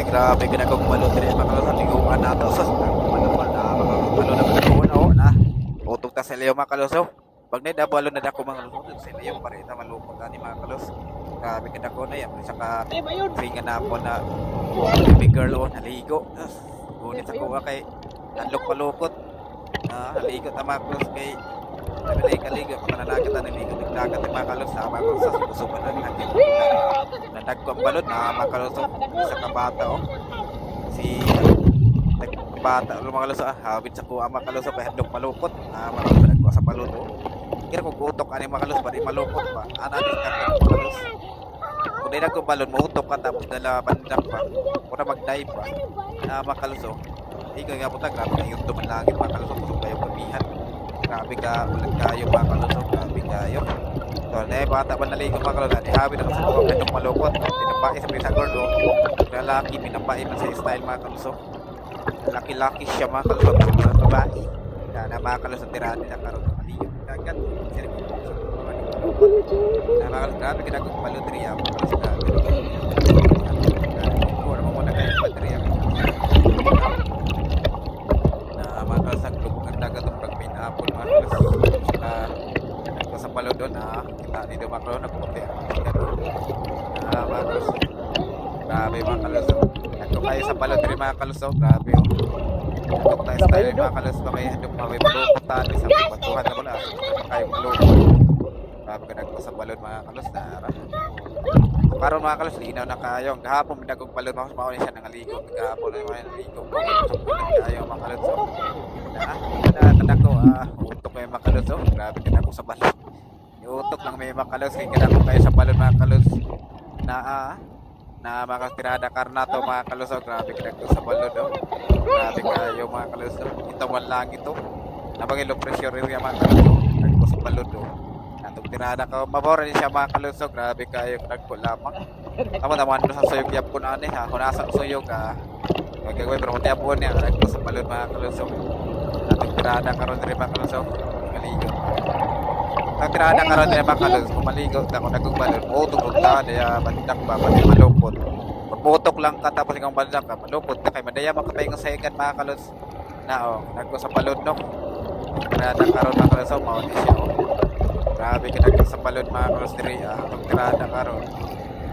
ay grabe ginagong balon diri mga sa tinguan nato sus manapal na makakalo na balon o na utog ta sa liyo mga kalos. Pag na balon na dako mga kalos sa liyo parita malupot ani mga kalos. Grabe kadako na yan sa ka ringan na po na big girl o naligo. Ngunit sa kuha kay nalok palukot. Naligo ta mga kalos kay Nabilay kaligo, pananagat na naligo, nagdagat ang mga kalos na mga kalos sa susuban ng hangin. Nadag ko ang balon na mga kalos sa kabata o. Si kabata, mga kalos habit sa kuha mga kalos pa handog malukot. Mga kalos nagkuha sa balon o. Kira kung utok ani mga kalos pa di malukot pa. Anadis ka mga kalos. Kung di na kong balon, mautok ka tapos dala bandak pa. Kung magday pa. Mga kalos o. Ikaw nga po grabe na yung tumanlangit mga kalos o. Kusog kayo pamihan. Grabe ka, ulit kayo mga kalusok, grabe kayo. So, bata ba naligo mga kalusok, habi na sa buwag na malukot. Pinapai sa pisa gordo, lalaki, pinapai na sa style mga kalusok. Laki-laki siya mga kalusok, mga babae. Na mga kalusok, tirahan nila karoon ng maligo. Kagat, sila mga kalusok, mga kalusok, grabe ginagong paludriya, mga kalusok, grabe. Kung mo muna kayo paludriya. Mga kalusok, lubog ang dagat ng apple mga kalos sa palo doon kita dito mga kalos nagputi mga kalos grabe mga kalos nagto kayo sa palo dito mga kalos grabe nagto tayo style mga kalos may handok mga may malukutan sa batuhan na mula kayo malukot grabe ka nagto sa palo mga kalos karon mga kalos linaw na kayo ang gahapon minagong palo mga kalos siya nangaligo gahapon na yung naligo kayo mga kalos ko utok may makalos grabe ka na ko sa balon utok lang may makalos kaya ka na kayo sa balon mga kalos na mga tirada karnato mga kalos grabe ka na ko sa balon grabe kayo mga kalos ito man lang ito nabagay low pressure area mga kalos nagko sa balon natong tirada ka mabora din siya mga kalos grabe kayo nagko lamang tama naman sa suyog yap ko na kung nasa suyog gagawin pero matiyap po niya nagko sa balon mga kalos natong tirada karon diri mga kalos maligo natong tirada karon diri mga kalos maligo na kung nagugbalon utog ta daya bandak ba pati malupot putok lang ka tapos ikaw bandak ka malupot na kay madaya makatay ng sayagan mga kalos na nagko sa balon no tirada karon mga kalos mao ni siya grabe ka nagko sa balon mga kalos diri natong tirada karon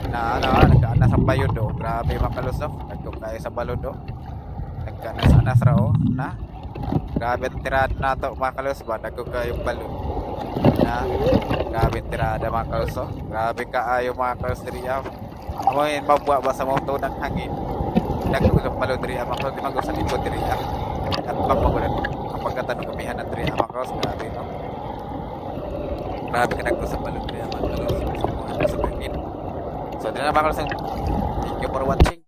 na nagkaana sa bayod grabe mga kalos nagko kayo sa balon nagkaana sa rao na grabe tirada nato mga kalos ba nagko kayo balon na grabe tirada mga kalos grabe kaayo mga kalos diri amoy mabwa ba sa moto ng hangin nagko sa balon diri mga kalos di mag sa likod diri at pagmagulan ang pagkatanong kamihan ng diri mga kalos grabe no grabe ka nagko sa balon diri mga kalos sa hangin so di na mga kalos thank you for watching.